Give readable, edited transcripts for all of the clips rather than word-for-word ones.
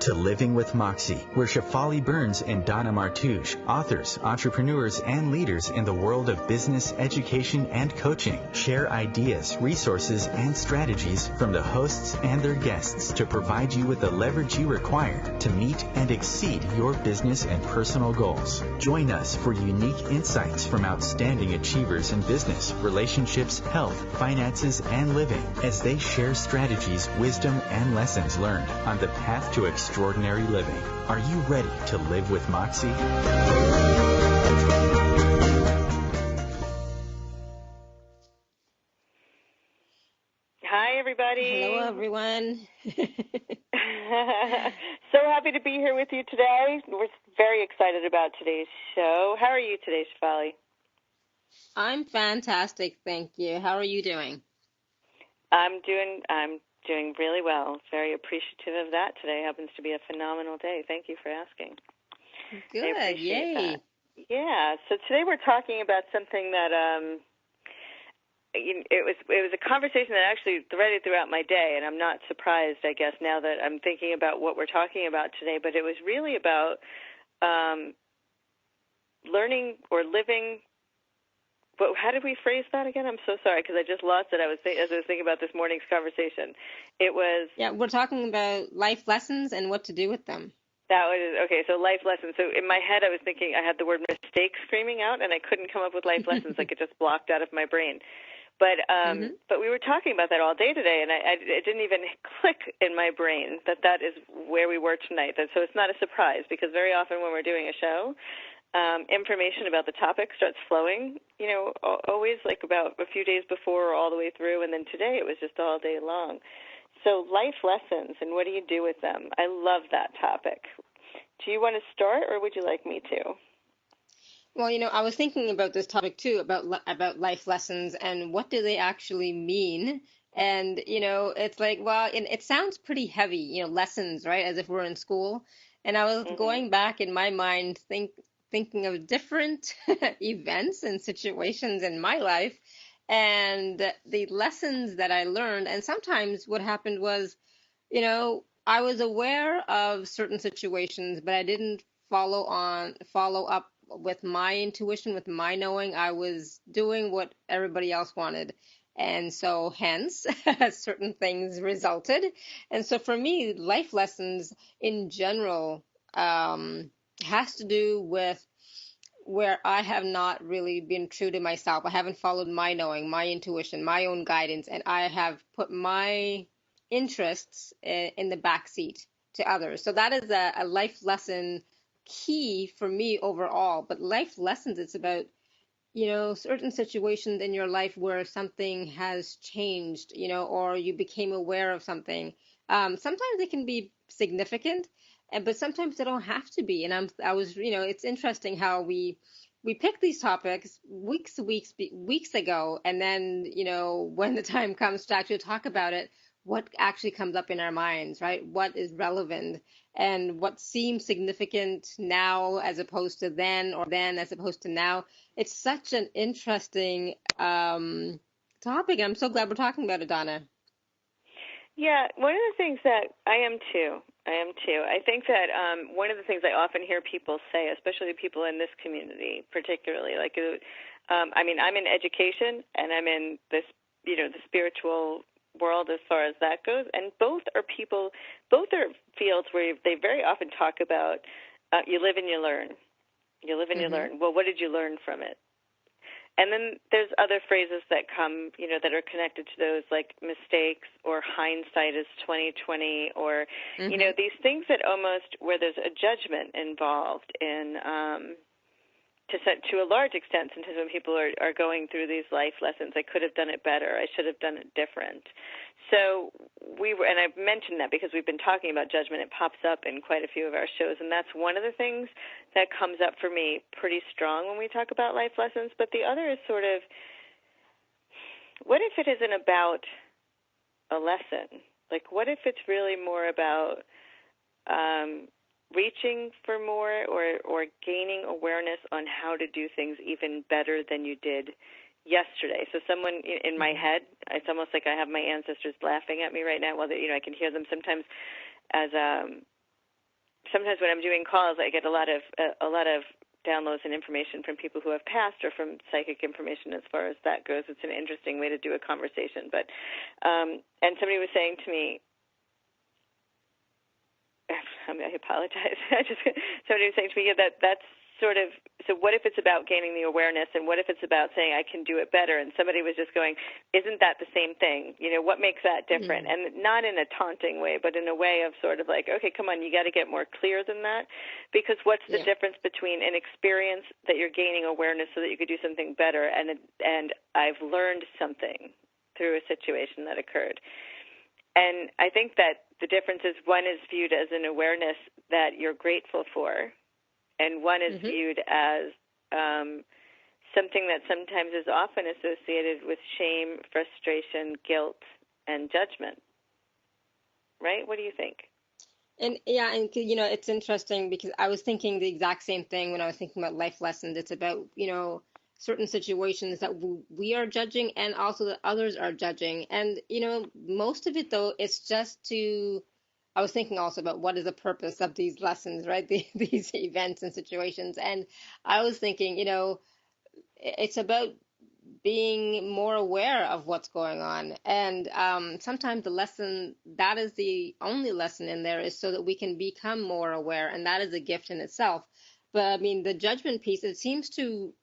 to Living with Moxie, where Shafali Burns and Donna Martouche, authors, entrepreneurs, and leaders in the world of business, education, and coaching, share ideas, resources, and strategies from the hosts and their guests to provide you with the leverage you require to meet and exceed your business and personal goals. Join us for unique insights from outstanding achievers in business, relationships, health, finances, and living as they share strategies, wisdom, and lessons learned on the path to extraordinary living. Are you ready to live with Moxie? Hi, everybody. Hello, everyone. So happy to be here with you today. We're very excited about today's show. How are you today, Shafali? I'm fantastic, thank you. How are you doing? I'm doing really well. Very appreciative of that. Today happens to be a phenomenal day. Thank you for asking. Good. Yay. That. Yeah. So today we're talking about something that it was a conversation that actually threaded throughout my day, and I'm not surprised, I guess, now that I'm thinking about what we're talking about today. But it was really about learning or living. But how did we phrase that again? I'm so sorry because I just lost it. As I was thinking about this morning's conversation. It was we're talking about life lessons and what to do with them. That was okay. So life lessons. So in my head, I was thinking I had the word mistake screaming out, and I couldn't come up with life lessons. Like it just blocked out of my brain. But we were talking about that all day today, and it didn't even click in my brain that is where we were tonight. So it's not a surprise because very often when we're doing a show, information about the topic starts flowing, always like about a few days before or all the way through, and then today it was just all day long. So life lessons, and what do you do with them? I love that topic. Do you want to start, or would you like me to? Well, I was thinking about this topic too, about life lessons and what do they actually mean? And, it's like, well, it sounds pretty heavy, lessons, right? As if we're in school. And I was going back in my mind, thinking of different events and situations in my life and the lessons that I learned. And sometimes what happened was, I was aware of certain situations, but I didn't follow up with my intuition, with my knowing. I was doing what everybody else wanted. And so hence certain things resulted. And so for me, life lessons in general has to do with where I have not really been true to myself. I haven't followed my knowing, my intuition, my own guidance, and I have put my interests in the back seat to others. So that is a life lesson key for me overall. But life lessons, it's about, certain situations in your life where something has changed, or you became aware of something. Sometimes it can be significant, but sometimes they don't have to be. And I was, it's interesting how we pick these topics weeks ago, and then, when the time comes to actually talk about it, what actually comes up in our minds, right? What is relevant and what seems significant now as opposed to then, or then as opposed to now. It's such an interesting topic, and I'm so glad we're talking about it, Donna. Yeah, one of the things that I am too. I think that one of the things I often hear people say, especially people in this community, particularly, like, I'm in education and I'm in this, the spiritual world as far as that goes, and both are fields where they very often talk about you live and you learn. You live and you learn. Well, what did you learn from it? And then there's other phrases that come, that are connected to those, like mistakes or hindsight is 20/20, or these things that almost where there's a judgment involved in to a large extent. Sometimes when people are going through these life lessons, I could have done it better. I should have done it different. So and I've mentioned that because we've been talking about judgment. It pops up in quite a few of our shows, and that's one of the things that comes up for me pretty strong when we talk about life lessons. But the other is sort of, what if it isn't about a lesson? Like, what if it's really more about reaching for more or gaining awareness on how to do things even better than you did yesterday? So someone in my head, it's almost like I have my ancestors laughing at me right now. Well, I can hear them sometimes as sometimes when I'm doing calls, I get a lot of downloads and information from people who have passed or from psychic information as far as that goes. It's an interesting way to do a conversation. But and somebody was saying to me, I apologize. Somebody was saying to me, yeah, that's sort of, so what if it's about gaining the awareness, and what if it's about saying I can do it better? And somebody was just going, isn't that the same thing? You know, what makes that different? And not in a taunting way, but in a way of sort of like, okay, come on, you got to get more clear than that, because what's the difference between an experience that you're gaining awareness so that you could do something better, and I've learned something through a situation that occurred? And I think that the difference is one is viewed as an awareness that you're grateful for, and one is viewed as something that sometimes is often associated with shame, frustration, guilt, and judgment. Right? What do you think? And yeah, and you know, it's interesting because I was thinking the exact same thing when I was thinking about life lessons. It's about, you know, certain situations that we are judging and also that others are judging. And, you know, most of it though, it's just to, I was thinking also about what is the purpose of these lessons, right? These events and situations. And I was thinking, you know, it's about being more aware of what's going on. And sometimes the lesson, that is the only lesson in there, is so that we can become more aware. And that is a gift in itself. But I mean, the judgment piece, it seems to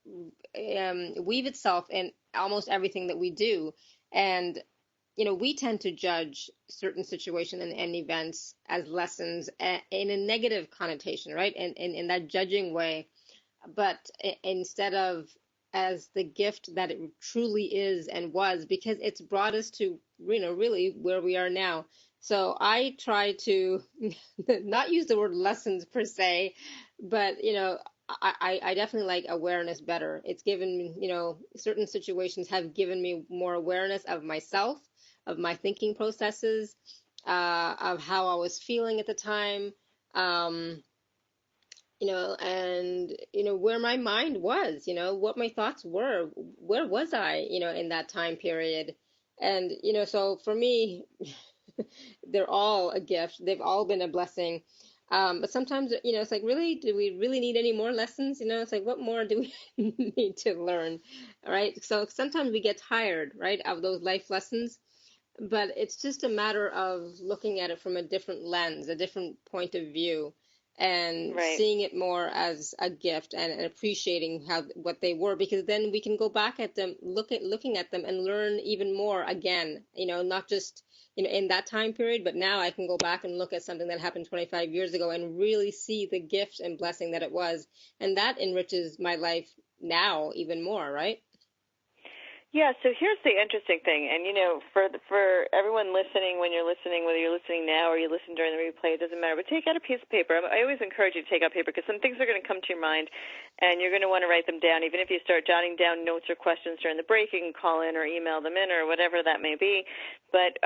weave itself in almost everything that we do. And, you know, we tend to judge certain situations and events as lessons in a negative connotation, right? And in that judging way. But instead of as the gift that it truly is and was, because it's brought us to, you know, really where we are now. So I try to not use the word lessons per se, but, you know, I definitely like awareness better. It's given me, you know, certain situations have given me more awareness of myself, of my thinking processes, of how I was feeling at the time. You know, and, you know, where my mind was, you know, what my thoughts were, where was I, you know, in that time period. And, you know, so for me, they're all a gift. They've all been a blessing. But sometimes, you know, it's like, really, do we really need any more lessons? You know, it's like, what more do we need to learn? All right. So sometimes we get tired, right, of those life lessons. But it's just a matter of looking at it from a different lens, a different point of view, and Right. seeing it more as a gift and appreciating what they were, because then we can go back at them, looking at them and learn even more again, you know, not just, you know, in that time period, but now I can go back and look at something that happened 25 years ago and really see the gift and blessing that it was. And that enriches my life now even more, right? Yeah, so here's the interesting thing, and you know, for everyone listening, when you're listening, whether you're listening now or you listen during the replay, it doesn't matter. But take out a piece of paper. I always encourage you to take out paper, because some things are going to come to your mind, and you're going to want to write them down. Even if you start jotting down notes or questions during the break, you can call in or email them in or whatever that may be. But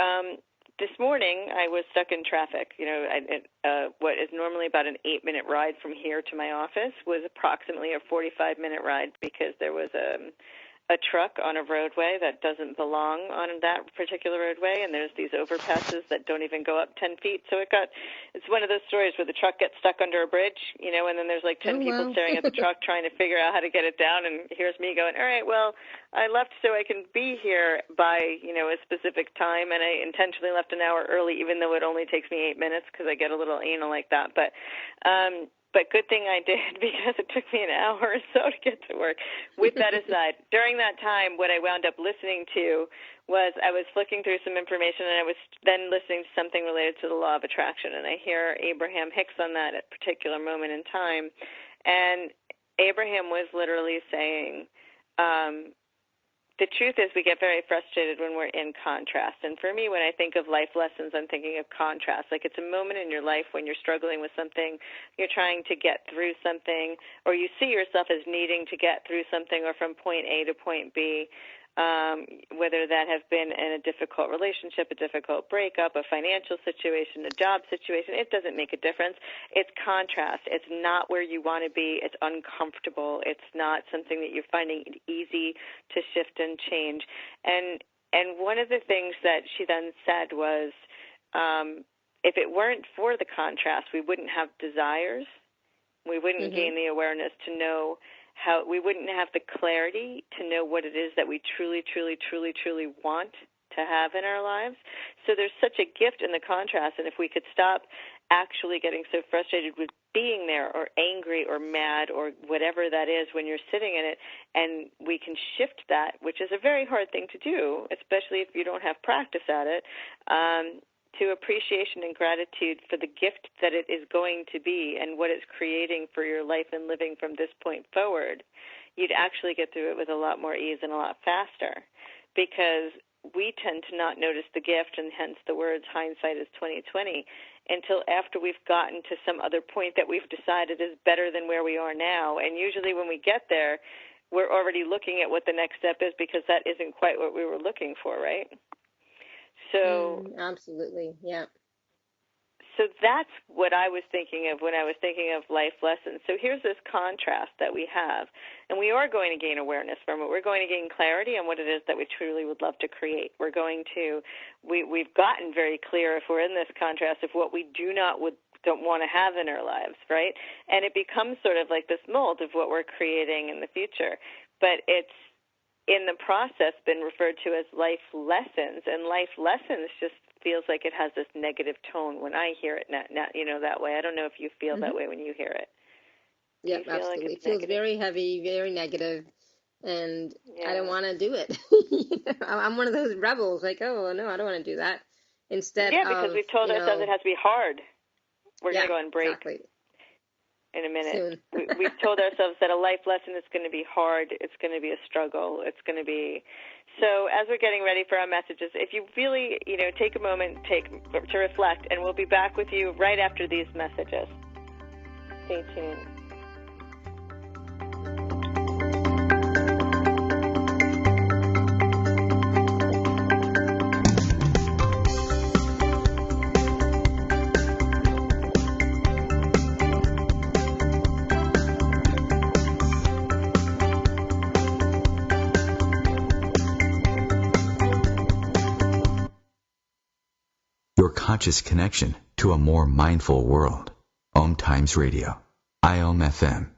this morning I was stuck in traffic. You know, what is normally about an 8-minute ride from here to my office was approximately a 45-minute ride, because there was a truck on a roadway that doesn't belong on that particular roadway, and there's these overpasses that don't even go up 10 feet. So it's one of those stories where the truck gets stuck under a bridge, you know, and then there's like 10 people staring at the truck trying to figure out how to get it down, and here's me going, all right, well, I left so I can be here by, you know, a specific time, and I intentionally left an hour early, even though it only takes me 8 minutes, because I get a little anal like that. But good thing I did, because it took me an hour or so to get to work. With that aside, during that time, what I wound up listening to was, I was flicking through some information, and I was then listening to something related to the law of attraction. And I hear Abraham Hicks on that at a particular moment in time. And Abraham was literally saying, the truth is we get very frustrated when we're in contrast. And for me, when I think of life lessons, I'm thinking of contrast. Like, it's a moment in your life when you're struggling with something, you're trying to get through something, or you see yourself as needing to get through something, or from point A to point B, whether that have been in a difficult relationship, a difficult breakup, a financial situation, a job situation. It doesn't make a difference. It's contrast. It's not where you want to be. It's uncomfortable. It's not something that you're finding it easy to shift and change. And one of the things that she then said was, if it weren't for the contrast, we wouldn't have desires. We wouldn't gain the awareness to know how, we wouldn't have the clarity to know what it is that we truly, truly, truly, truly want to have in our lives. So there's such a gift in the contrast, and if we could stop actually getting so frustrated with being there or angry or mad or whatever that is when you're sitting in it, and we can shift that, which is a very hard thing to do, especially if you don't have practice at it, to appreciation and gratitude for the gift that it is going to be and what it's creating for your life and living from this point forward, you'd actually get through it with a lot more ease and a lot faster, because we tend to not notice the gift, and hence the words hindsight is 20/20, until after we've gotten to some other point that we've decided is better than where we are now. And usually when we get there, we're already looking at what the next step is, because that isn't quite what we were looking for, right? So absolutely, yeah. So that's what I was thinking of when I was thinking of life lessons. So here's this contrast that we have, and we are going to gain awareness from it. We're going to gain clarity on what it is that we truly would love to create. We're going to, we've gotten very clear, if we're in this contrast, of what we don't want to have in our lives, right? And it becomes sort of like this mold of what we're creating in the future. But it's in the process been referred to as life lessons, and life lessons just feels like it has this negative tone when I hear it, not that way. I don't know if you feel that way when you hear it. Yeah, absolutely. Like it feels very heavy, very negative, and I don't want to do it. I'm one of those rebels, like, oh, no, I don't want to do that. Instead because we've told ourselves it has to be hard. We're going to go on break. Exactly. In a minute. We've told ourselves that a life lesson is going to be hard. It's going to be a struggle. It's going to be. So as we're getting ready for our messages, if you really, take a moment to reflect, and we'll be back with you right after these messages. Stay tuned. Your conscious connection to a more mindful world. OMTimes Radio. IOM FM.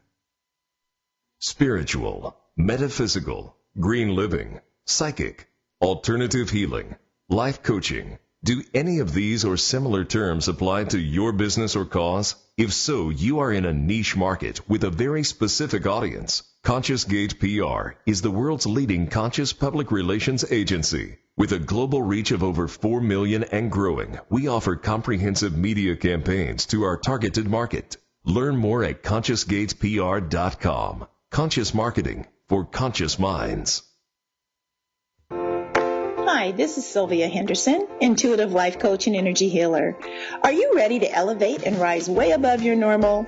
Spiritual, metaphysical, green living, psychic, alternative healing, life coaching. Do any of these or similar terms apply to your business or cause? If so, you are in a niche market with a very specific audience. Conscious Gate PR is the world's leading conscious public relations agency. With a global reach of over 4 million and growing, we offer comprehensive media campaigns to our targeted market. Learn more at ConsciousGatesPR.com. Conscious marketing for conscious minds. Hi, this is Sylvia Henderson, intuitive life coach and energy healer. Are you ready to elevate and rise way above your normal?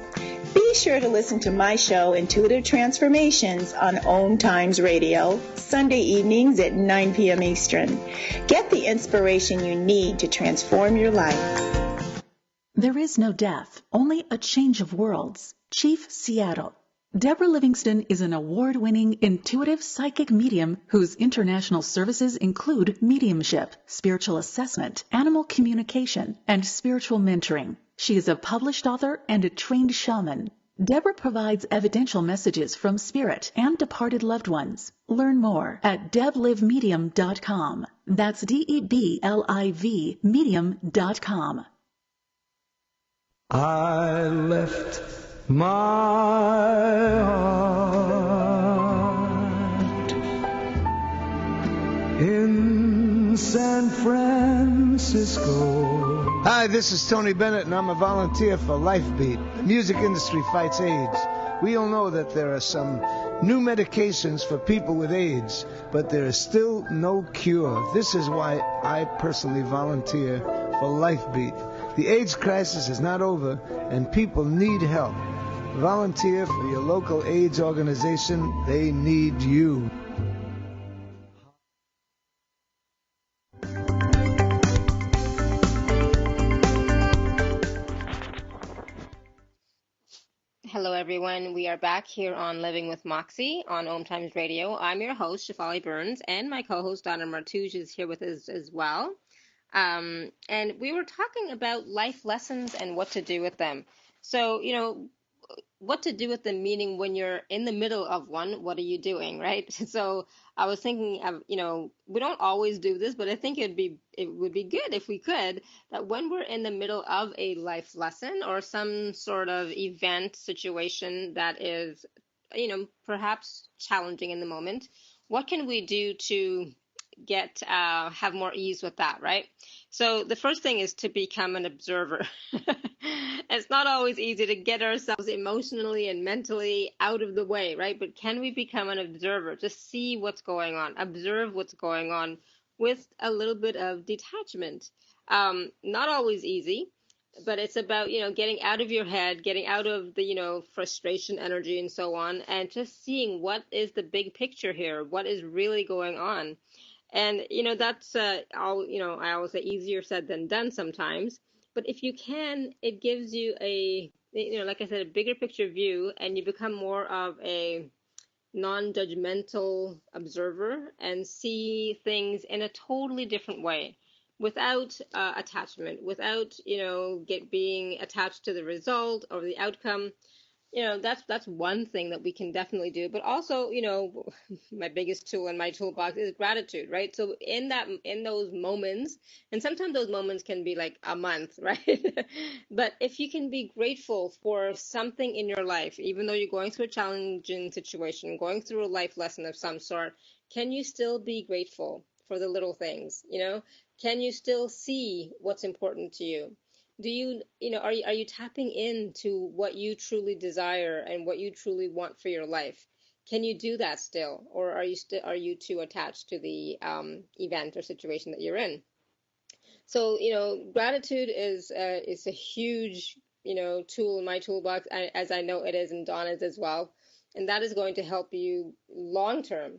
Be sure to listen to my show, Intuitive Transformations, on OMTimes Radio, Sunday evenings at 9 p.m. Eastern. Get the inspiration you need to transform your life. There is no death, only a change of worlds. Chief Seattle. Deborah Livingston is an award-winning intuitive psychic medium whose international services include mediumship, spiritual assessment, animal communication, and spiritual mentoring. She is a published author and a trained shaman. Deborah provides evidential messages from spirit and departed loved ones. Learn more at deblivemedium.com. That's DEBLIV medium.com. I left my heart in San Francisco. Hi, this is Tony Bennett, and I'm a volunteer for LifeBeat. The music industry fights AIDS. We all know that there are some new medications for people with AIDS, but there is still no cure. This is why I personally volunteer for LifeBeat. The AIDS crisis is not over, and people need help. Volunteer for your local AIDS organization. They need you. Hello, everyone. We are back here on Living with Moxie on OMTimes Radio. I'm your host, Shefali Burns, and my co-host, Donna Martouche, is here with us as well. And we were talking about life lessons and what to do with them. So, what to do with them, meaning when you're in the middle of one, what are you doing, right? So I was thinking of, we don't always do this, but I think it would be good if we could, that when we're in the middle of a life lesson or some sort of event situation that is, perhaps challenging in the moment, what can we do to have more ease with that, right? So the first thing is to become an observer. It's not always easy to get ourselves emotionally and mentally out of the way, right? But can we become an observer? Just see what's going on, observe what's going on with a little bit of detachment. Not always easy, but it's about, getting out of your head, getting out of the, frustration energy and so on, and just seeing what is the big picture here, what is really going on. And that's I always say easier said than done sometimes. But if you can, it gives you a, like I said, a bigger picture view, and you become more of a non-judgmental observer and see things in a totally different way, without attachment, without being attached to the result or the outcome. That's one thing that we can definitely do. But also, my biggest tool in my toolbox is gratitude, right? So in those moments, and sometimes those moments can be like a month, right? But if you can be grateful for something in your life, even though you're going through a challenging situation, going through a life lesson of some sort, can you still be grateful for the little things? Can you still see what's important to you? Do are you tapping into what you truly desire and what you truly want for your life? Can you do that still, or are you too attached to the event or situation that you're in? So gratitude is a huge tool in my toolbox, as I know it is in Donna's as well. And that is going to help you long term,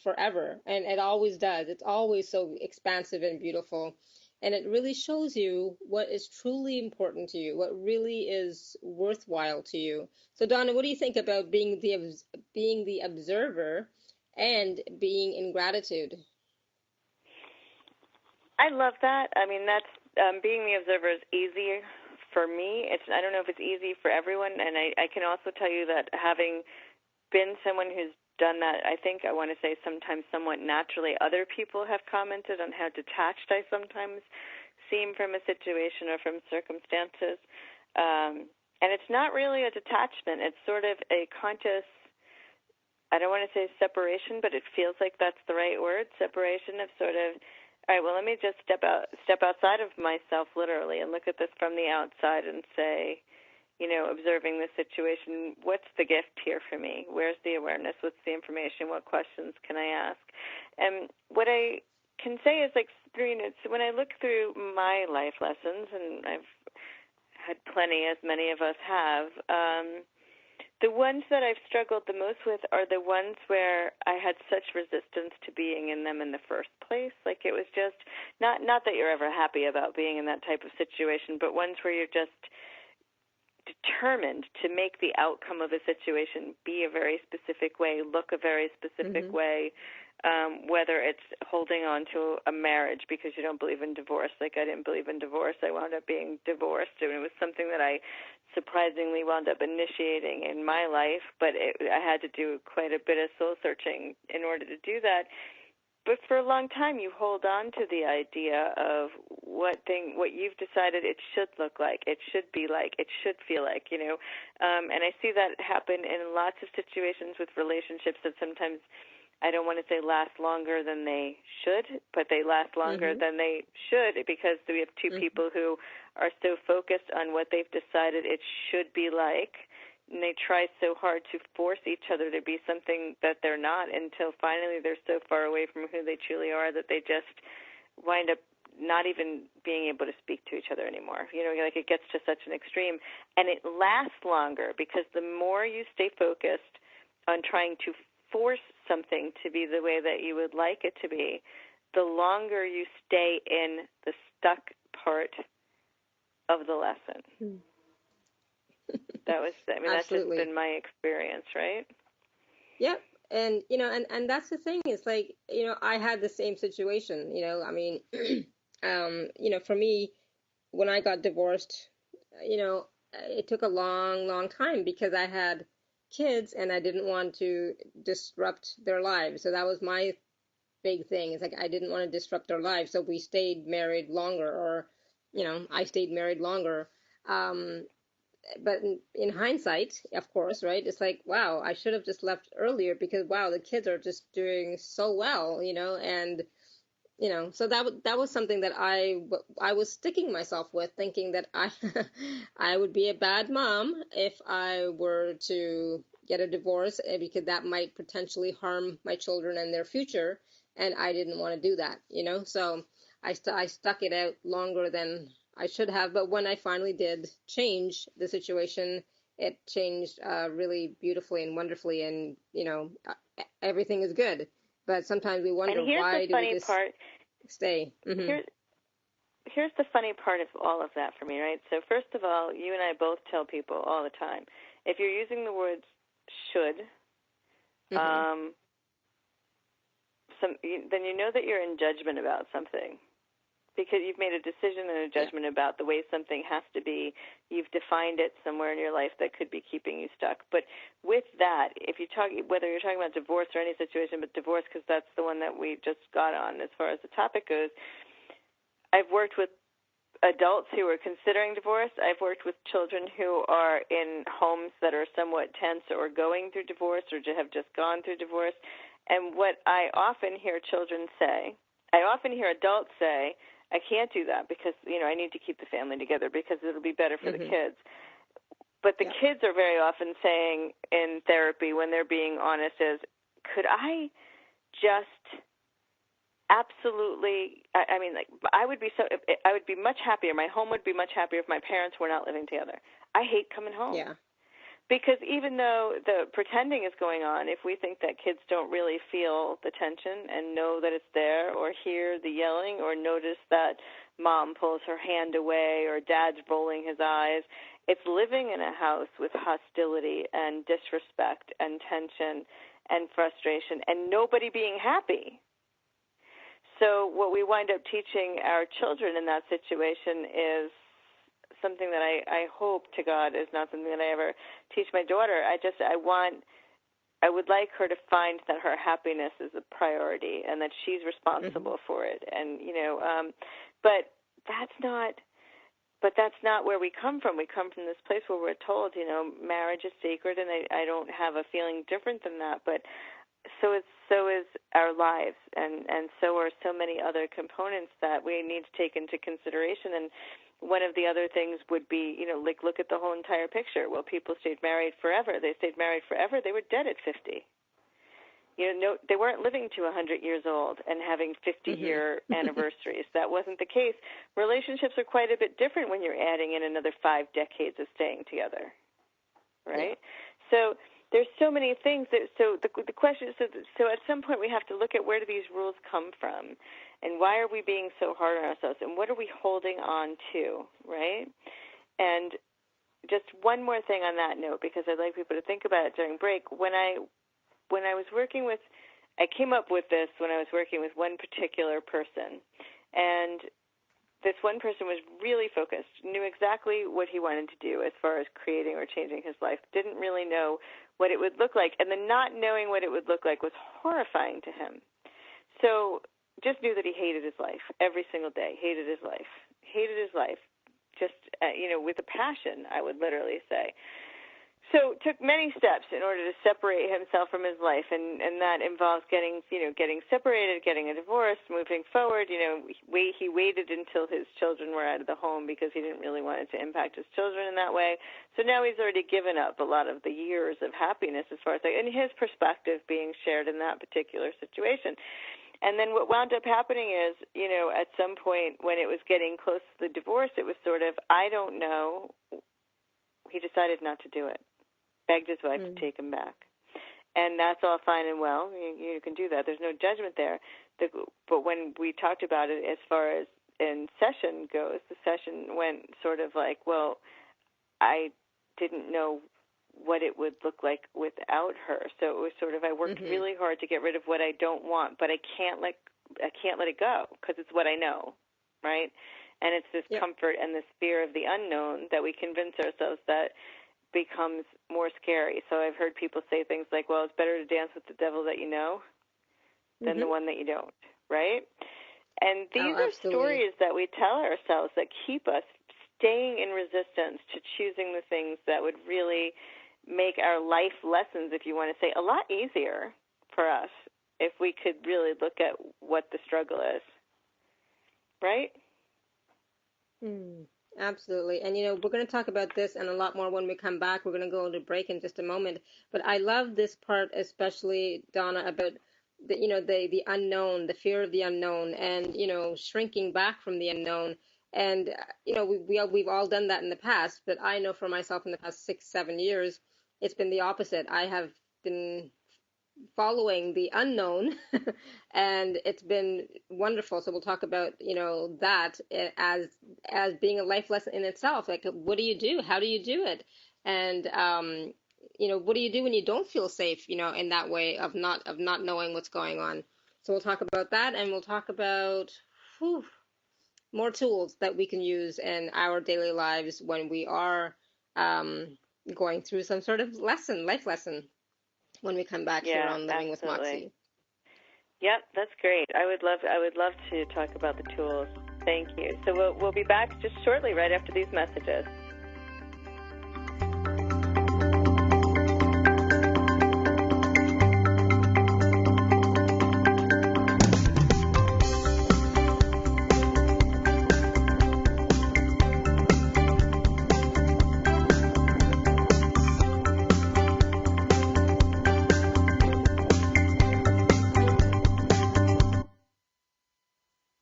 forever. And it always does. It's always so expansive and beautiful. And it really shows you what is truly important to you, what really is worthwhile to you. So Donna, what do you think about being the observer and being in gratitude? I love that. I mean, that's being the observer is easier for me. I don't know if it's easy for everyone, and I can also tell you that having been someone who's done that, I think I want to say sometimes somewhat naturally, other people have commented on how detached I sometimes seem from a situation or from circumstances. And it's not really a detachment. It's sort of a conscious, I don't want to say separation, but it feels like that's the right word, separation of sort of, all right, well, let me just step outside of myself literally and look at this from the outside and say, observing the situation, what's the gift here for me? Where's the awareness? What's the information? What questions can I ask? And what I can say is, like, so when I look through my life lessons, and I've had plenty, as many of us have, the ones that I've struggled the most with are the ones where I had such resistance to being in them in the first place. Like, it was just not that you're ever happy about being in that type of situation, but ones where you're just determined to make the outcome of a situation be a very specific way, look a very specific way, whether it's holding on to a marriage because you don't believe in divorce. Like, I didn't believe in divorce. I wound up being divorced, and it was something that I surprisingly wound up initiating in my life, but I had to do quite a bit of soul searching in order to do that. But for a long time, you hold on to the idea of what you've decided it should look like, it should be like, it should feel like, and I see that happen in lots of situations with relationships that sometimes, I don't want to say last longer than they should, but they last longer than they should, because we have two people who are so focused on what they've decided it should be like, and they try so hard to force each other to be something that they're not, until finally they're so far away from who they truly are that they just wind up not even being able to speak to each other anymore. Like, it gets to such an extreme. And it lasts longer because the more you stay focused on trying to force something to be the way that you would like it to be, the longer you stay in the stuck part of the lesson. That's just been my experience, right? Yep. And that's the thing. It's like, I had the same situation, I mean, For me, when I got divorced, it took a long, long time because I had kids and I didn't want to disrupt their lives. So that was my big thing. It's like I didn't want to disrupt their lives, so we stayed married longer, or I stayed married longer. Um, but in hindsight, of course, right? It's like, wow, I should have just left earlier because wow, the kids are just doing so well, and so that was something that I was sticking myself with, thinking that I I would be a bad mom if I were to get a divorce, because that might potentially harm my children and their future, and I didn't want to do that, so I stuck it out longer than I should have. But when I finally did change the situation, it changed really beautifully and wonderfully, and everything is good. But sometimes we wonder, and here's why the do we funny just part. stay? Mm-hmm. Here's the funny part of all of that for me, right? So first of all, you and I both tell people all the time, if you're using the words should, Mm-hmm. then you know that you're in judgment about something, because you've made a decision and a judgment about the way something has to be. You've defined it somewhere in your life that could be keeping you stuck. But with that, if you talk, whether you're talking about divorce or any situation, but divorce, because that's the one that we just got on as far as the topic goes, I've worked with adults who are considering divorce. I've worked with children who are in homes that are somewhat tense or going through divorce or have just gone through divorce. And what I often hear children say, I often hear adults say, I can't do that because, I need to keep the family together because it'll be better for the kids. But the kids are very often saying in therapy, when they're being honest, is, could I just absolutely, I would be much happier. My home would be much happier if my parents were not living together. I hate coming home. Yeah. Because even though the pretending is going on, if we think that kids don't really feel the tension and know that it's there, or hear the yelling, or notice that mom pulls her hand away or dad's rolling his eyes, it's living in a house with hostility and disrespect and tension and frustration and nobody being happy. So what we wind up teaching our children in that situation is something that I hope to God is not something that I ever teach my daughter. I would like her to find that her happiness is a priority and that she's responsible for it. And but that's not where we come from. We come from this place where we're told, marriage is sacred, and I don't have a feeling different than that. But so is our lives, and so are so many other components that we need to take into consideration. And one of the other things would be, look at the whole entire picture. Well, people stayed married forever. They stayed married forever. They were dead at 50. They weren't living to 100 years old and having 50-year anniversaries. That wasn't the case. Relationships are quite a bit different when you're adding in another 5 decades of staying together, right? Yeah. So there's so many things so the question is, so at some point we have to look at, where do these rules come from, and why are we being so hard on ourselves, and what are we holding on to, right? And just one more thing on that note, because I'd like people to think about it during break. When I was working with, I came up with this when I was working with one particular person, and this one person was really focused, knew exactly what he wanted to do as far as creating or changing his life, didn't really know what it would look like, and the not knowing what it would look like was horrifying to him. So just knew that he hated his life every single day, hated his life, just, with a passion, I would literally say. So took many steps in order to separate himself from his life, and that involves getting separated, getting a divorce, moving forward. He waited until his children were out of the home because he didn't really want it to impact his children in that way. So now he's already given up a lot of the years of happiness as far as in his perspective being shared in that particular situation. And then what wound up happening is, at some point when it was getting close to the divorce, it was sort of, I don't know. He decided not to do it. Begged his wife to take him back. And that's all fine and well. You can do that. There's no judgment there. But when we talked about it as far as in session goes, the session went sort of like, well, I didn't know what it would look like without her. So it was sort of, I worked really hard to get rid of what I don't want, but I can't let it go because it's what I know. right? And it's this comfort and this fear of the unknown that we convince ourselves that becomes more scary. So I've heard people say things like, well, it's better to dance with the devil that you know than the one that you don't, right? And these are stories that we tell ourselves that keep us staying in resistance to choosing the things that would really make our life lessons, if you want to say, a lot easier for us if we could really look at what the struggle is, right? Absolutely. And, we're going to talk about this and a lot more when we come back. We're going to go into break in just a moment. But I love this part, especially, Donna, about the unknown, the fear of the unknown, and, shrinking back from the unknown. And, we've all done that in the past. But I know for myself in the past 6-7 years, it's been the opposite. I have been following the unknown and it's been wonderful. So we'll talk about that as being a life lesson in itself. Like, what do you do? How do you do it? And what do you do when you don't feel safe, in that way of not knowing what's going on? So we'll talk about that, and we'll talk about more tools that we can use in our daily lives when we are going through some sort of life lesson, when we come back here on Living with Moxie. Yep, that's great. I would love to talk about the tools. Thank you. So we'll be back just shortly, right after these messages.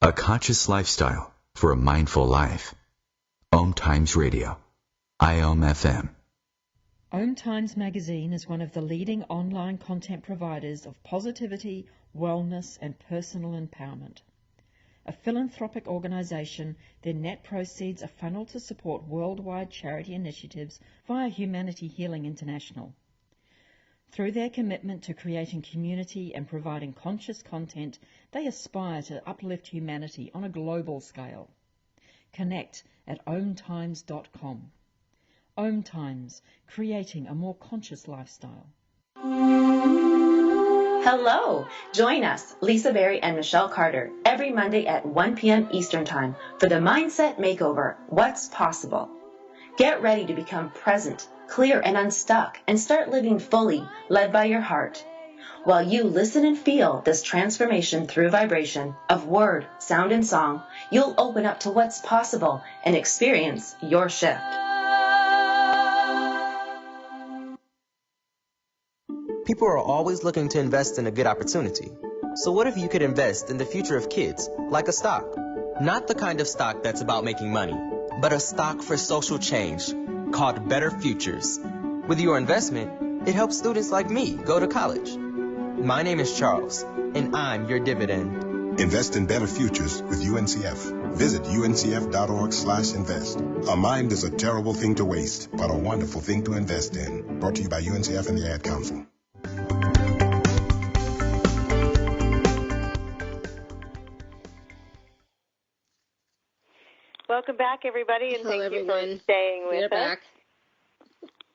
A conscious lifestyle for a mindful life. OMTimes Radio. IOM FM. OMTimes magazine is one of the leading online content providers of positivity, wellness, and personal empowerment. A philanthropic organization, their net proceeds are funneled to support worldwide charity initiatives via Humanity Healing International. Through their commitment to creating community and providing conscious content, they aspire to uplift humanity on a global scale. Connect at omtimes.com. OMTimes, creating a more conscious lifestyle. Hello! Join us, Lisa Berry and Michelle Carter, every Monday at 1 p.m. Eastern Time for the Mindset Makeover, What's Possible. Get ready to become present, clear, and unstuck, and start living fully, led by your heart. While you listen and feel this transformation through vibration of word, sound, and song, you'll open up to what's possible and experience your shift. People are always looking to invest in a good opportunity. So what if you could invest in the future of kids, like a stock? Not the kind of stock that's about making money, but a stock for social change called Better Futures. With your investment, it helps students like me go to college. My name is Charles, and I'm your dividend. Invest in better futures with UNCF. Visit uncf.org/invest. A mind is a terrible thing to waste, but a wonderful thing to invest in. Brought to you by UNCF and the Ad Council. Welcome back, everybody, and thank you for staying with us.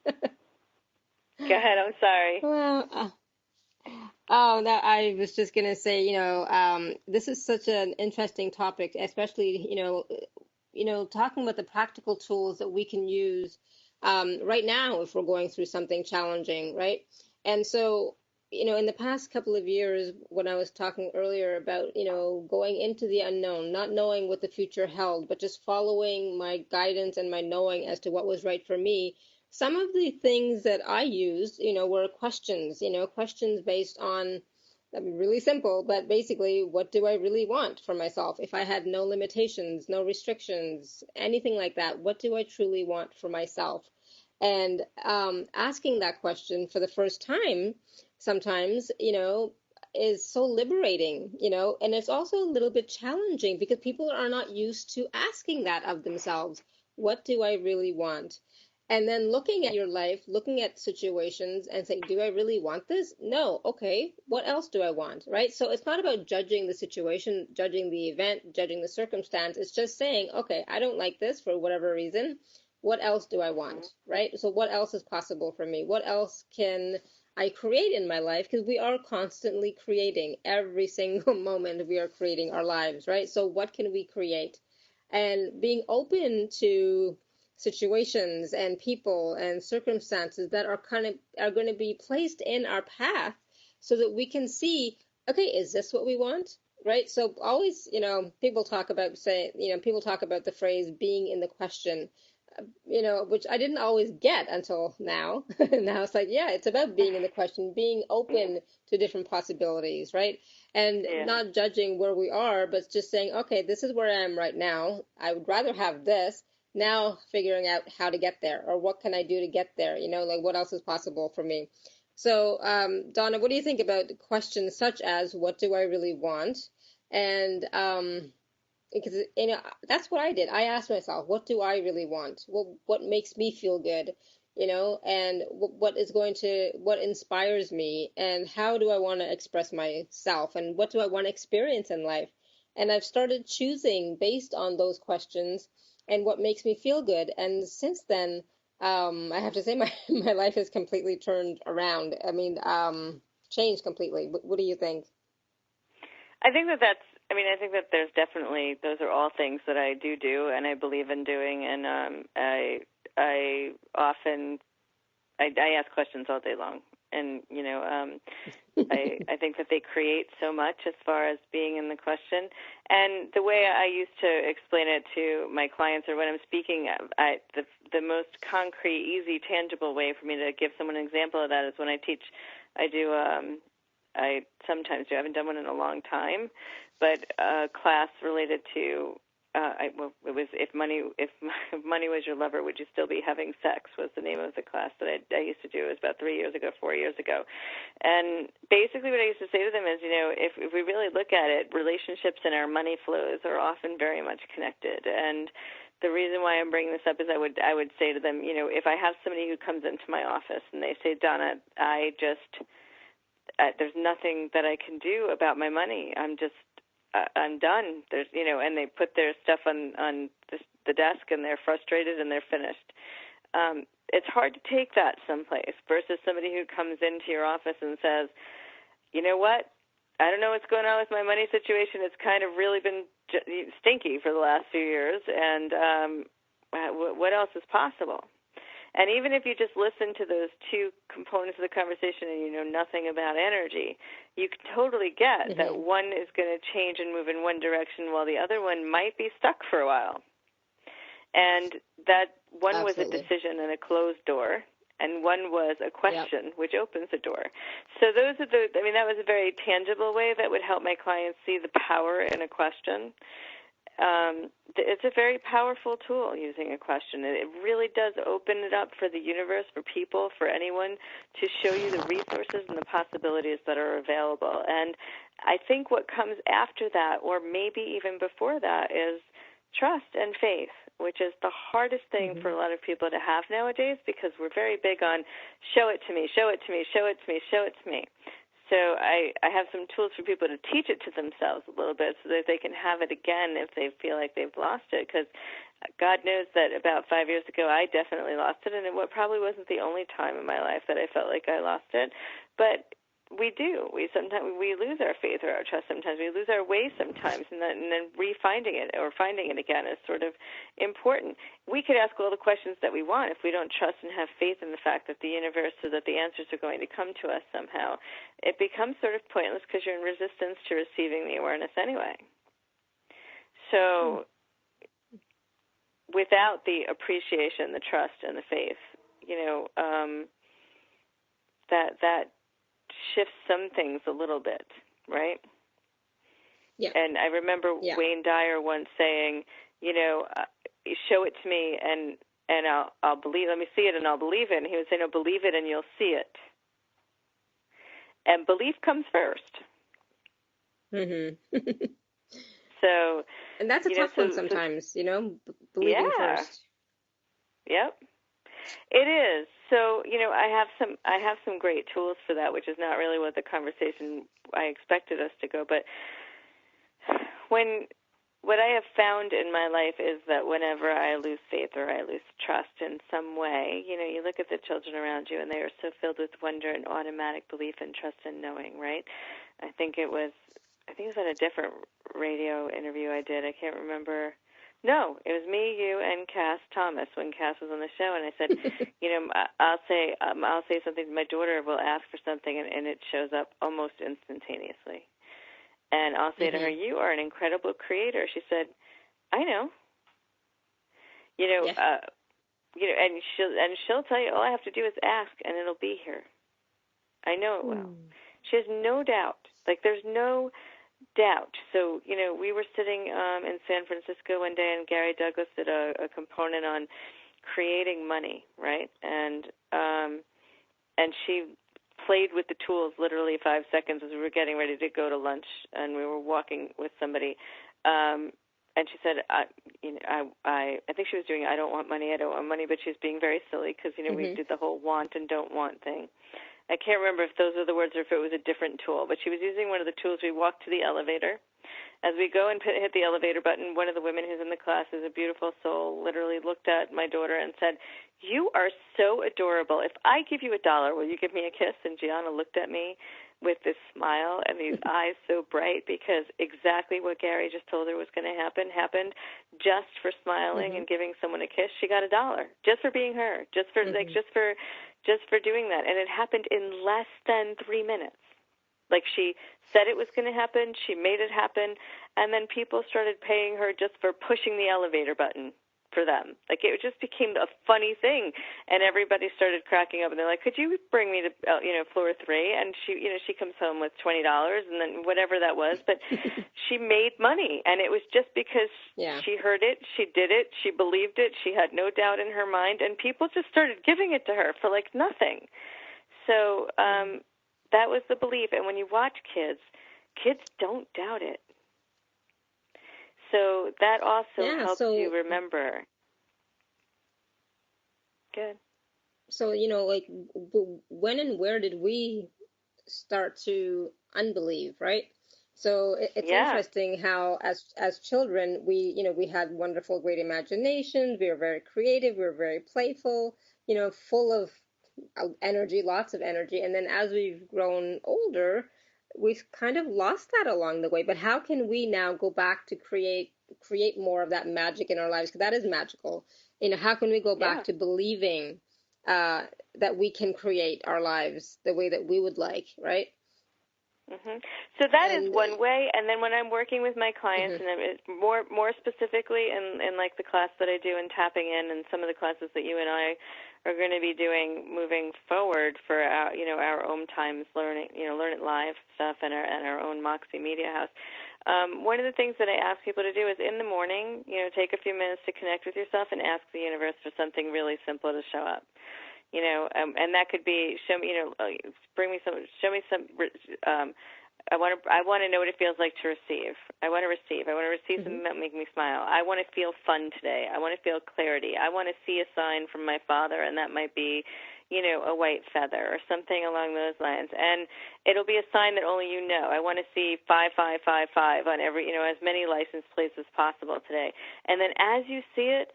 Back. Go ahead. I'm sorry. Well, I was just going to say, this is such an interesting topic, especially, talking about the practical tools that we can use right now if we're going through something challenging, right? And so, in the past couple of years, when I was talking earlier about, going into the unknown, not knowing what the future held, but just following my guidance and my knowing as to what was right for me, some of the things that I used, were questions, questions based on, really simple, but basically, what do I really want for myself? If I had no limitations, no restrictions, anything like that, what do I truly want for myself? And asking that question for the first time sometimes, is so liberating, and it's also a little bit challenging because people are not used to asking that of themselves. What do I really want? And then looking at your life, looking at situations and saying, do I really want this? No. Okay. What else do I want? Right? So it's not about judging the situation, judging the event, judging the circumstance. It's just saying, okay, I don't like this for whatever reason. What else do I want? Right? So what else is possible for me? What else can I create in my life? Because we are constantly creating. Every single moment we are creating our lives, right? So what can we create? And being open to situations and people and circumstances that are going to be placed in our path so that we can see, okay, is this what we want? Right? So always, people talk about the phrase being in the question, which I didn't always get until now. Now it's like, yeah, it's about being in the question, being open to different possibilities, right? And not judging where we are, but just saying, okay, this is where I am right now. I would rather have this. Now figuring out how to get there, or what can I do to get there? Like what else is possible for me? So, Donna, what do you think about questions such as, what do I really want? And because that's what I did. I asked myself, what do I really want? What makes me feel good? And what inspires me, and how do I want to express myself, and what do I want to experience in life? And I've started choosing based on those questions and what makes me feel good. And since then, I have to say my life has completely turned around. I mean, changed completely. What do you think? I think that there's definitely, those are all things that I do and I believe in doing, and I often ask questions all day long, and I think that they create so much as far as being in the question. And the way I used to explain it to my clients, or when I'm speaking, the most concrete, easy, tangible way for me to give someone an example of that is when I teach. I sometimes do. I haven't done one in a long time, but a class related to it was if money was your lover, would you still be having sex? Was the name of the class that I used to do. It was about 4 years ago, and basically what I used to say to them is, if we really look at it, relationships and our money flows are often very much connected. And the reason why I'm bringing this up is I would say to them, if I have somebody who comes into my office and they say, Donna, there's nothing that I can do about my money. I'm done. There's, and they put their stuff on the desk and they're frustrated and they're finished. It's hard to take that someplace versus somebody who comes into your office and says, you know what? I don't know what's going on with my money situation. It's kind of really been stinky for the last few years. And what else is possible? And even if you just listen to those two components of the conversation and you know nothing about energy, you can totally get that one is going to change and move in one direction while the other one might be stuck for a while. And that one was a decision and a closed door, and one was a question, which opens the door. So those are that was a very tangible way that would help my clients see the power in a question. It's a very powerful tool, using a question. It really does open it up for the universe, for people, for anyone, to show you the resources and the possibilities that are available. And I think what comes after that, or maybe even before that, is trust and faith, which is the hardest thing for a lot of people to have nowadays, because we're very big on show it to me, show it to me, show it to me, show it to me. So I have some tools for people to teach it to themselves a little bit so that they can have it again if they feel like they've lost it, because God knows that about 5 years ago I definitely lost it, and it probably wasn't the only time in my life that I felt like I lost it. But we do. Sometimes we lose our faith or our trust. Sometimes we lose our way sometimes, and then refinding it or finding it again is sort of important. We could ask all the questions that we want. If we don't trust and have faith in the fact that the universe, so that the answers are going to come to us somehow, it becomes sort of pointless because you're in resistance to receiving the awareness anyway. So without the appreciation, the trust, and the faith, that shifts some things a little bit, right? Yeah. And I remember Wayne Dyer once saying, show it to me and I'll believe. Let me see it and I'll believe it. And he would say, no, believe it and you'll see it. And belief comes first. So, and that's a tough one sometimes, believing first. Yep. It is. So, I have some great tools for that, which is not really what the conversation I expected us to go. But what I have found in my life is that whenever I lose faith or I lose trust in some way, you look at the children around you and they are so filled with wonder and automatic belief and trust and knowing, right? I think it was on a different radio interview I did. I can't remember. No, it was me, you, and Cass Thomas when Cass was on the show, and I said, I'll say something. My daughter will ask for something, and it shows up almost instantaneously. And I'll say to her, "You are an incredible creator." She said, "I know." And she'll tell you, all I have to do is ask, and it'll be here. I know it will. She has no doubt. Like, there's no doubt. So, we were sitting in San Francisco one day, and Gary Douglas did a component on creating money, right? And she played with the tools literally 5 seconds as we were getting ready to go to lunch, and we were walking with somebody. And she said, I think she was doing, I don't want money, but she was being very silly because, we did the whole want and don't want thing. I can't remember if those were the words or if it was a different tool, but she was using one of the tools. We walked to the elevator. As we go and hit the elevator button, one of the women who's in the class is a beautiful soul, literally looked at my daughter and said, "You are so adorable. If I give you $1, will you give me a kiss?" And Gianna looked at me with this smile and these eyes so bright, because exactly what Gary just told her was going to happen happened just for smiling and giving someone a kiss. She got $1 just for being her, just for doing that. And it happened in less than 3 minutes. Like, she said it was going to happen, she made it happen, and then people started paying her just for pushing the elevator button for them. Like, it just became a funny thing, and everybody started cracking up, and they're like, "Could you bring me to floor 3?" And she comes home with $20, and then whatever that was, but she made money, and it was just because she heard it, she did it, she believed it, she had no doubt in her mind, and people just started giving it to her for like nothing. So that was the belief. And when you watch kids don't doubt it. So that also helps you remember. Good. So, like, when and where did we start to unbelieve, right? So it's interesting how as children, we had wonderful, great imaginations. We were very creative. We were very playful, full of energy, lots of energy. And then as we've grown older, we've kind of lost that along the way. But how can we now go back to create more of that magic in our lives? Because that is magical. How can we go back to believing that we can create our lives the way that we would like, right? So that is one way. And then when I'm working with my clients, and it's more specifically in like the class that I do in Tapping In, and some of the classes that you and I are going to be doing moving forward for our OMTimes Learn It Live stuff, and our own Moxie Media House. One of the things that I ask people to do is in the morning, take a few minutes to connect with yourself and ask the universe for something really simple to show up. And that could be show me some. I want to know what it feels like to receive. I want to receive something that makes me smile. I want to feel fun today. I want to feel clarity. I want to see a sign from my father, and that might be, a white feather or something along those lines. And it'll be a sign that only you know. I want to see 5555 on every, as many license plates as possible today. And then as you see it,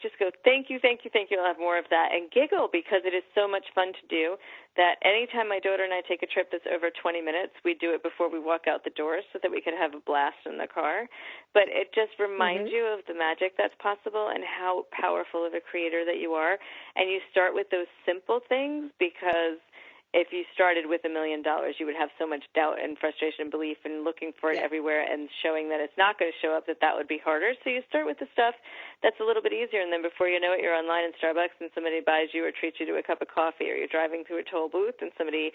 just go, thank you, thank you, thank you. I'll have more of that. And giggle, because it is so much fun to do that anytime my daughter and I take a trip that's over 20 minutes, we do it before we walk out the doors so that we can have a blast in the car. But it just reminds you of the magic that's possible and how powerful of a creator that you are. And you start with those simple things, because if you started with $1 million, you would have so much doubt and frustration and belief and looking for it everywhere and showing that it's not going to show up, that would be harder. So you start with the stuff that's a little bit easier, and then before you know it, you're online in Starbucks and somebody buys you or treats you to a cup of coffee, or you're driving through a toll booth and somebody,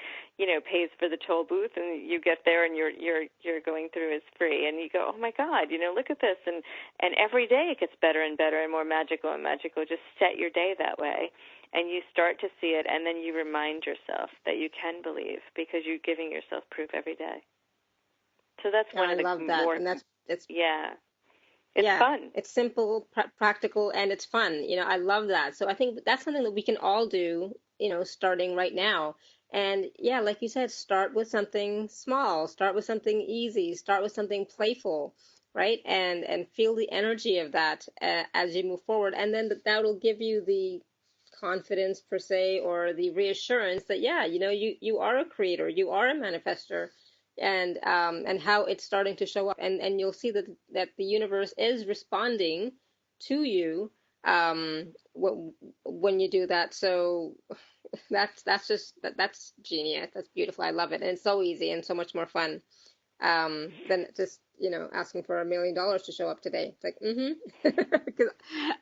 pays for the toll booth, and you get there and you're going through is free, and you go, oh my God, look at this, and every day it gets better and better and more magical and magical. Just set your day that way. And you start to see it, and then you remind yourself that you can believe, because you're giving yourself proof every day. So that's one of the I love that. And that's yeah. It's Yeah, fun. it's simple, practical, and it's fun. I love that. So I think that's something that we can all do, starting right now. And yeah, like you said, start with something small, start with something easy, start with something playful, right? And feel the energy of that as you move forward. And then that'll give you the confidence per se, or the reassurance that, yeah, you are a creator, you are a manifester, and how it's starting to show up, and you'll see that the universe is responding to you when you do that. So that's genius. That's beautiful. I love it. And it's so easy and so much more fun than just asking for $1 million to show up today. It's like, because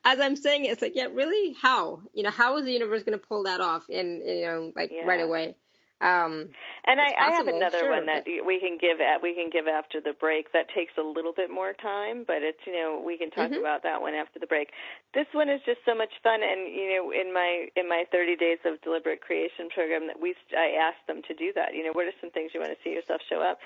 as I'm saying it, it's like, yeah, really, how is the universe going to pull that off right away? And It's I have possible, another sure, one that we can give after the break. That takes a little bit more time, but it's we can talk about that one after the break. This one is just so much fun, and in my 30 days of deliberate creation program I asked them to do that. What are some things you want to see yourself show up,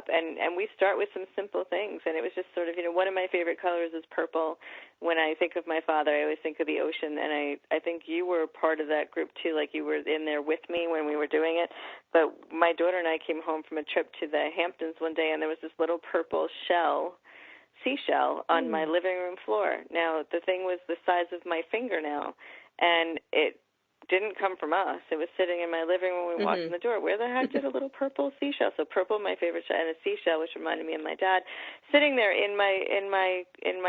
and we start with some simple things, and it was just sort of one of my favorite colors is purple. When I think of my father, I always think of the ocean, and I think you were part of that group too, like you were in there with me when we were doing it. But my daughter and I came home from a trip to the Hamptons one day, and there was this little purple seashell on my living room floor. Now, the thing was the size of my fingernail, and it didn't come from us. It was sitting in my living room when we walked in the door. Where the heck did a little purple seashell? So purple, my favorite, and a seashell, which reminded me of my dad, sitting there in my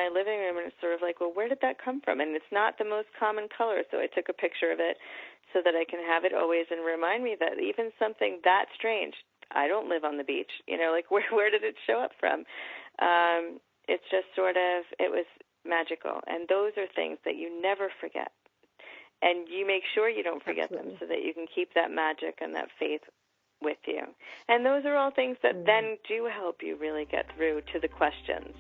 living room, and it's sort of like, well, where did that come from? And it's not the most common color, so I took a picture of it so that I can have it always and remind me that even something that strange, I don't live on the beach, like where did it show up from? It's just sort of, it was magical, and those are things that you never forget. And you make sure you don't forget them so that you can keep that magic and that faith with you. And those are all things that then do help you really get through to the questions.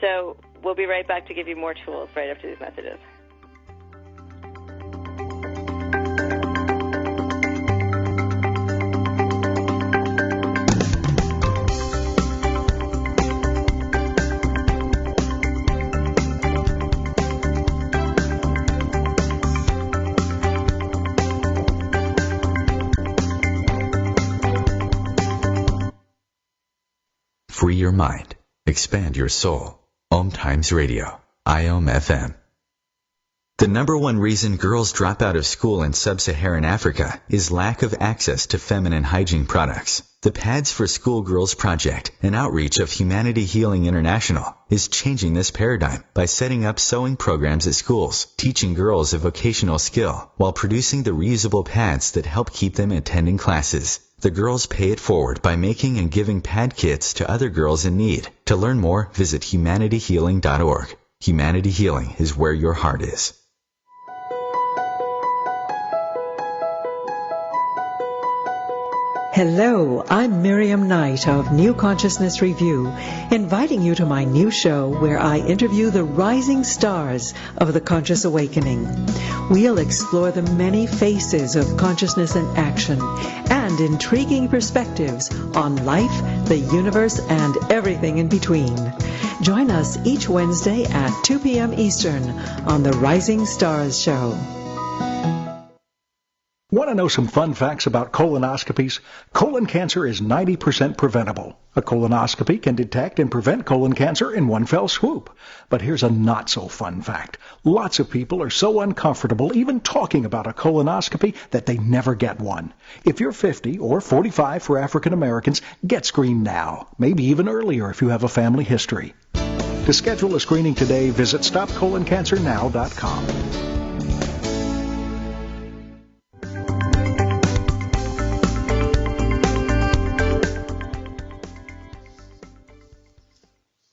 So we'll be right back to give you more tools right after these messages. Free your mind. Expand your soul. OMTimes Radio. IOM FM. The number one reason girls drop out of school in sub-Saharan Africa is lack of access to feminine hygiene products. The Pads for Schoolgirls Project, an outreach of Humanity Healing International, is changing this paradigm by setting up sewing programs at schools, teaching girls a vocational skill, while producing the reusable pads that help keep them attending classes. The girls pay it forward by making and giving pad kits to other girls in need. To learn more, visit humanityhealing.org. Humanity Healing is where your heart is. Hello, I'm Miriam Knight of New Consciousness Review, inviting you to my new show where I interview the rising stars of the conscious awakening. We'll explore the many faces of consciousness in action and intriguing perspectives on life, the universe, and everything in between. Join us each Wednesday at 2 p.m. Eastern on the Rising Stars Show. Want to know some fun facts about colonoscopies? Colon cancer is 90% preventable. A colonoscopy can detect and prevent colon cancer in one fell swoop. But here's a not-so-fun fact. Lots of people are so uncomfortable even talking about a colonoscopy that they never get one. If you're 50 or 45 for African Americans, get screened now. Maybe even earlier if you have a family history. To schedule a screening today, visit StopColonCancerNow.com.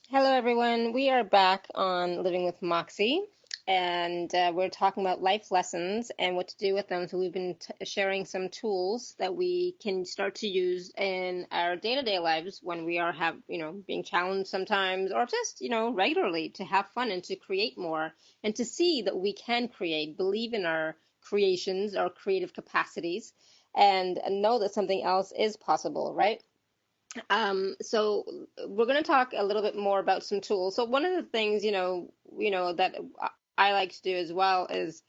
Hello, everyone. We are back on Living with Moxie, and we're talking about life lessons and what to do with them. So we've been sharing some tools that we can start to use in our day-to-day lives when we are being challenged sometimes, or just regularly, to have fun and to create more and to see that we can create, believe in our creations, our creative capacities, and know that something else is possible, right? So we're going to talk a little bit more about some tools. So one of the things, that I like to do as well is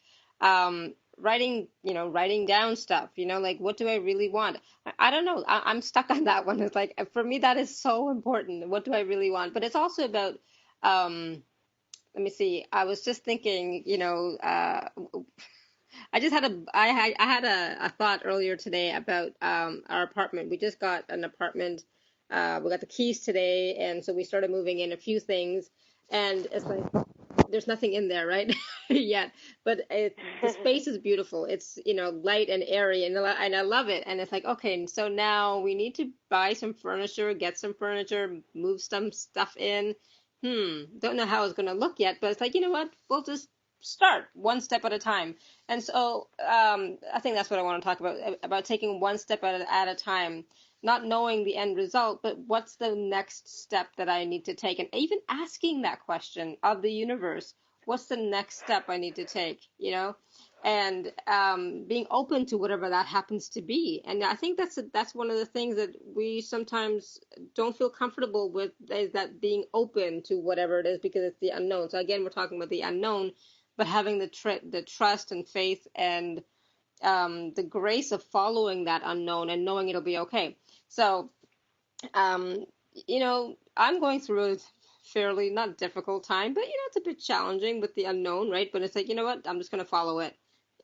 writing down stuff, like what do I really want? I don't know. I'm stuck on that one. It's like, for me, that is so important. What do I really want? But it's also about, let me see. I was just thinking, I had a thought earlier today about our apartment. We just got an apartment. We got the keys today, and so we started moving in a few things, and it's like there's nothing in there right yet, but the space is beautiful. It's light and airy, and I love it. And it's like, okay, so now we need to buy some furniture, get some furniture, move some stuff in. Don't know how it's going to look yet, but it's like, you know what? We'll just start one step at a time. And so I think that's what I want to talk about taking one step at a time, not knowing the end result, but what's the next step that I need to take? And even asking that question of the universe, what's the next step I need to take, and being open to whatever that happens to be. And I think that's one of the things that we sometimes don't feel comfortable with, is that being open to whatever it is, because it's the unknown. So again, we're talking about the unknown, but having the trust and faith and the grace of following that unknown and knowing it'll be okay. So, um, I'm going through a fairly not difficult time, but it's a bit challenging with the unknown, right? But it's like, you know what? I'm just going to follow it.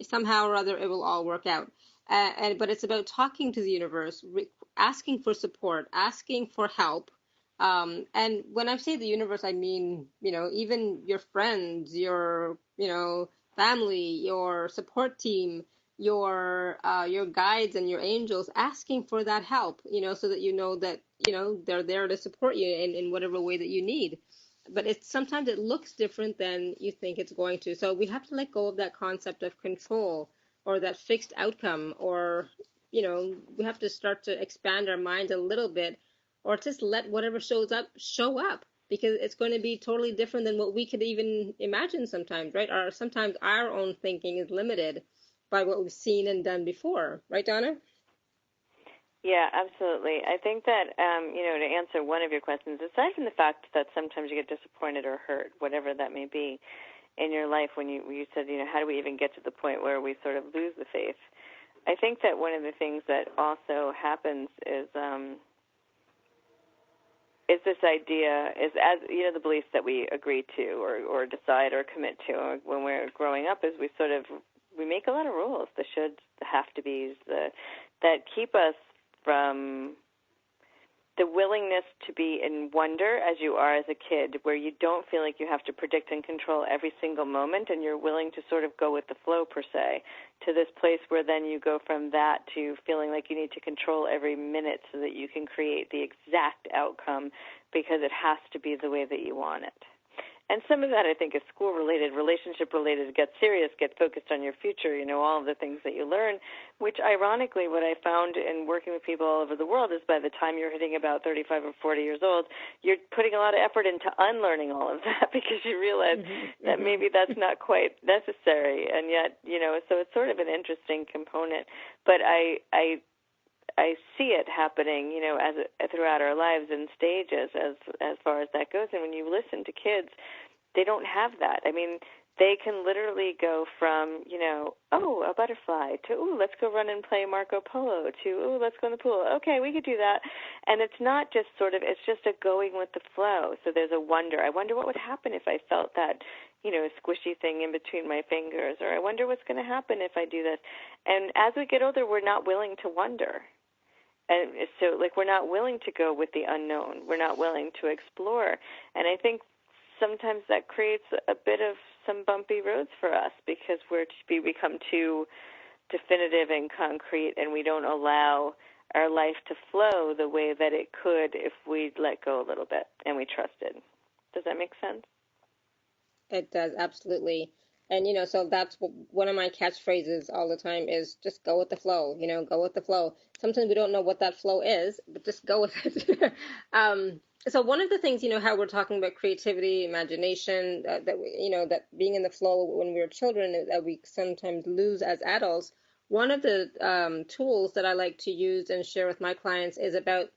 Somehow or other, it will all work out. But it's about talking to the universe, asking for support, asking for help. And when I say the universe, I mean, even your friends, your, family, your support team, your guides and your angels, asking for that help, so that that they're there to support you in whatever way that you need. But it's sometimes it looks different than you think it's going to. So we have to let go of that concept of control or that fixed outcome, or we have to start to expand our mind a little bit, or just let whatever shows up show up, because it's going to be totally different than what we could even imagine sometimes, right? Or sometimes our own thinking is limited by what we've seen and done before. Right, Donna? Yeah, absolutely. I think that, to answer one of your questions, aside from the fact that sometimes you get disappointed or hurt, whatever that may be in your life, when you said, how do we even get to the point where we sort of lose the faith? I think that one of the things that also happens is this idea, is as the beliefs that we agree to or decide or commit to when we're growing up, is we make a lot of rules, the shoulds, the have to be's, that keep us from the willingness to be in wonder as you are as a kid, where you don't feel like you have to predict and control every single moment, and you're willing to sort of go with the flow, per se, to this place where then you go from that to feeling like you need to control every minute so that you can create the exact outcome because it has to be the way that you want it. And some of that, I think, is school-related, relationship-related, get serious, get focused on your future, all of the things that you learn, which, ironically, what I found in working with people all over the world is by the time you're hitting about 35 or 40 years old, you're putting a lot of effort into unlearning all of that because you realize that maybe that's not quite necessary. And yet, so it's sort of an interesting component. But I see it happening, throughout our lives in stages as far as that goes. And when you listen to kids, they don't have that. I mean, they can literally go from, oh, a butterfly, to, oh, let's go run and play Marco Polo, to, oh, let's go in the pool. Okay, we could do that. And it's not just it's just a going with the flow. So there's a wonder. I wonder what would happen if I felt that, squishy thing in between my fingers, or I wonder what's going to happen if I do this. And as we get older, we're not willing to wonder. And so, we're not willing to go with the unknown. We're not willing to explore. And I think sometimes that creates a bit of some bumpy roads for us because we become too definitive and concrete, and we don't allow our life to flow the way that it could if we let go a little bit and we trusted. Does that make sense? It does, absolutely. And, so that's one of my catchphrases all the time is just go with the flow, go with the flow. Sometimes we don't know what that flow is, but just go with it. So one of the things, how we're talking about creativity, imagination, that being in the flow when we were children that we sometimes lose as adults. One of the tools that I like to use and share with my clients is about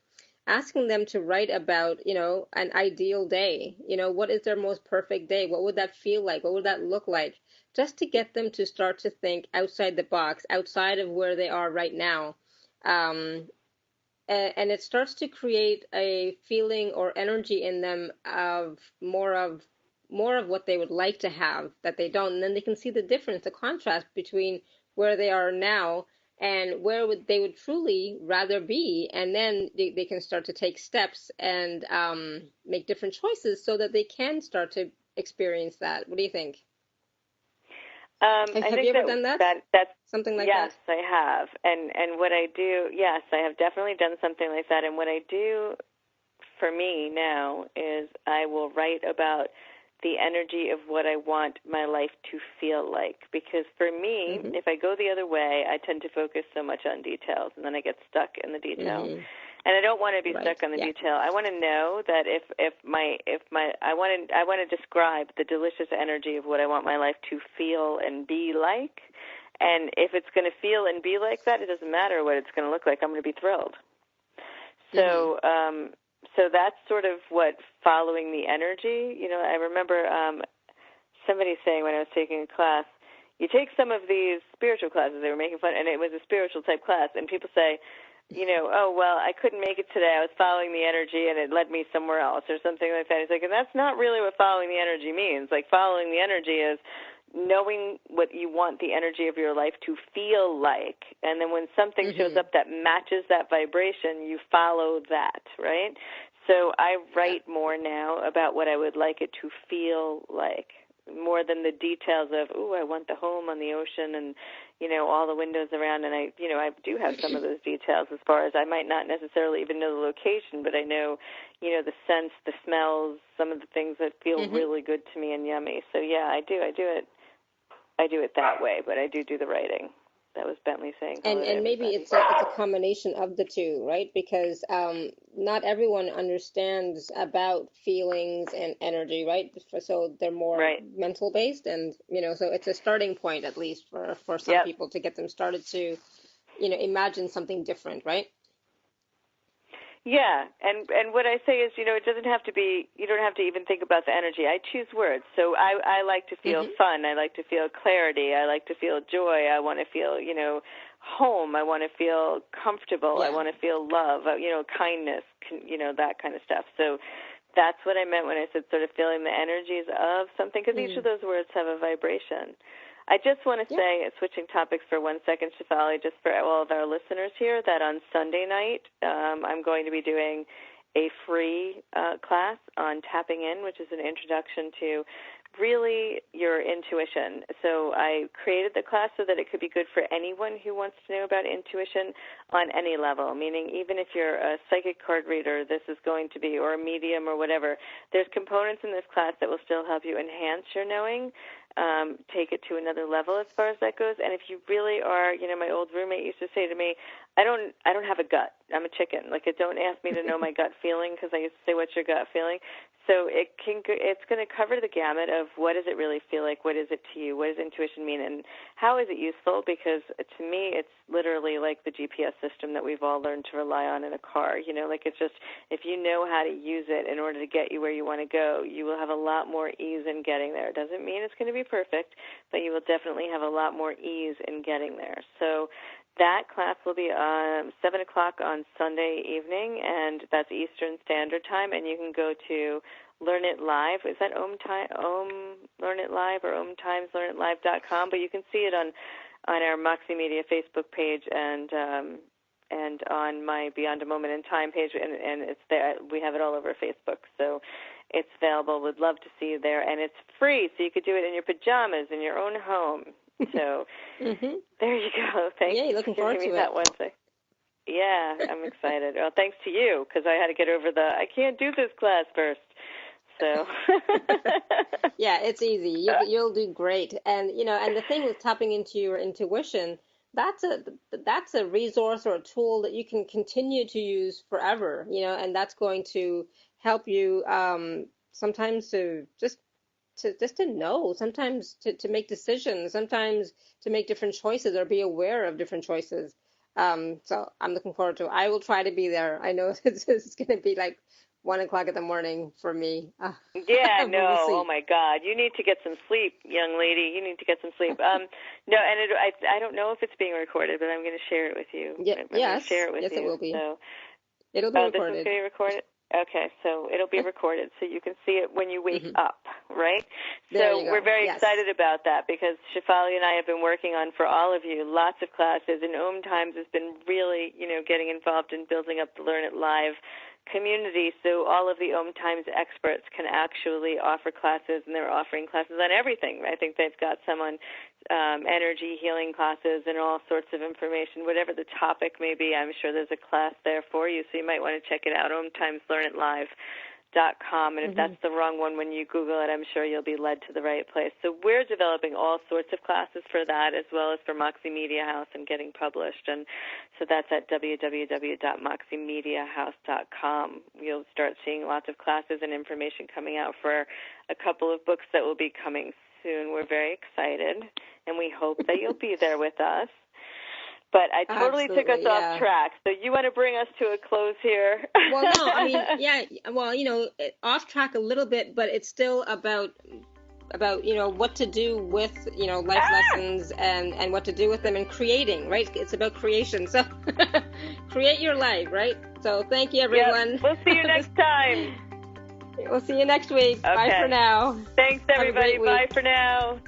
asking them to write about, an ideal day. What is their most perfect day? What would that feel like? What would that look like? Just to get them to start to think outside the box, outside of where they are right now. And it starts to create a feeling or energy in them of more of what they would like to have that they don't, and then they can see the difference, the contrast between where they are now and where they would truly rather be, and then they can start to take steps and make different choices so that they can start to experience that. What do you think? Have you ever done that? That's something like that? Yes, I have. And what I do, yes, I have definitely done something like that. And what I do for me now is I will write about the energy of what I want my life to feel like. Because for me, if I go the other way, I tend to focus so much on details, and then I get stuck in the detail. And I don't want to be stuck on the detail. I want to know that I want to describe the delicious energy of what I want my life to feel and be like. And if it's going to feel and be like that, it doesn't matter what it's going to look like. I'm going to be thrilled. So, so that's sort of what following the energy. I remember somebody saying when I was taking a class, you take some of these spiritual classes. They were making fun, and it was a spiritual type class. And people say, oh, well, I couldn't make it today. I was following the energy, and it led me somewhere else or something like that. He's like, and that's not really what following the energy means. Like, following the energy is knowing what you want the energy of your life to feel like. And then when something shows up that matches that vibration, you follow that, right? So I write more now about what I would like it to feel like, more than the details of, I want the home on the ocean and, all the windows around. And I do have some of those details as far as I might not necessarily even know the location, but I know, the scents, the smells, some of the things that feel really good to me and yummy. So yeah, I do it that way, but I do the writing. That was Bentley saying. And maybe it's a combination of the two, right? Because not everyone understands about feelings and energy, right? So they're more mental based, and so it's a starting point, at least for some people, to get them started to imagine something different, right? Yeah, and what I say is, it doesn't have to be, you don't have to even think about the energy. I choose words. So I like to feel fun. I like to feel clarity. I like to feel joy. I want to feel, home. I want to feel comfortable. I want to feel love, kindness, that kind of stuff. So that's what I meant when I said sort of feeling the energies of something, because each of those words have a vibration. I just want to say, switching topics for 1 second, Shefali, just for all of our listeners here, that on Sunday night I'm going to be doing a free class on tapping in, which is an introduction to really your intuition. So I created the class so that it could be good for anyone who wants to know about intuition on any level, meaning even if you're a psychic card reader, this is going to be, or a medium or whatever. There's components in this class that will still help you enhance your knowing, take it to another level as far as that goes. And if you really are, my old roommate used to say to me, I don't have a gut. I'm a chicken. Like, don't ask me to know my gut feeling, because I used to say, what's your gut feeling? So it's going to cover the gamut of what does it really feel like, what is it to you, what does intuition mean, and how is it useful? Because to me, it's literally like the GPS system that we've all learned to rely on in a car. Like, it's just, if you know how to use it in order to get you where you want to go, you will have a lot more ease in getting there. It doesn't mean it's going to be perfect, but you will definitely have a lot more ease in getting there. So that class will be 7 o'clock on Sunday evening, and that's Eastern Standard Time, and you can go to Learn It Live. Is that Learn It Live or OMTimes LearnItLive.com? But you can see it on our Moxie Media Facebook page and on my Beyond a Moment in Time page, and it's there. We have it all over Facebook, so it's available. Would love to see you there, and it's free, so you could do it in your pajamas in your own home. So there you go. Thank you. Looking forward to that 1 second. Yeah, I'm excited. Well, thanks to you, because I had to get over I can't do this class first. So yeah, it's easy. You'll do great. And and the thing with tapping into your intuition, that's a resource or a tool that you can continue to use forever. And that's going to help you sometimes to just to know, sometimes to make decisions, sometimes to make different choices or be aware of different choices. So I'm looking forward to it. I will try to be there. I know it's going to be like 1 o'clock in the morning for me. Yeah, But no. we'll see. Oh my God, you need to get some sleep, young lady. You need to get some sleep. No, and I don't know if it's being recorded, but I'm going to share it with you. Yeah, I'm going to share it with you. It will be. So, It'll be this recorded. is going to be recorded. Okay, so it'll be recorded, so you can see it when you wake up, right? There So you go. we're very Yes. excited about that because Shefali and I have been working on for all of you lots of classes, and OMTimes has been really, getting involved in building up the Learn It Live community, so all of the OMTimes experts can actually offer classes, and they're offering classes on everything. I think they've got some on energy healing classes and all sorts of information, whatever the topic may be. I'm sure there's a class there for you, so you might want to check it out, OMTimesLearnItLive.com, and if that's the wrong one when you Google it, I'm sure you'll be led to the right place. So we're developing all sorts of classes for that, as well as for Moxie Media House and getting published, and so that's at www.moxiemediahouse.com. You'll start seeing lots of classes and information coming out for a couple of books that will be coming soon. We're very excited, and we hope that you'll be there with us. But I totally took us off track. So you want to bring us to a close here? Well, no, I mean, yeah. Well, off track a little bit, but it's still about what to do with life lessons and what to do with them and creating, right? It's about creation. So create your life, right? So thank you, everyone. Yep. We'll see you next time. We'll see you next week. Okay. Bye for now. Thanks, everybody. Bye for now.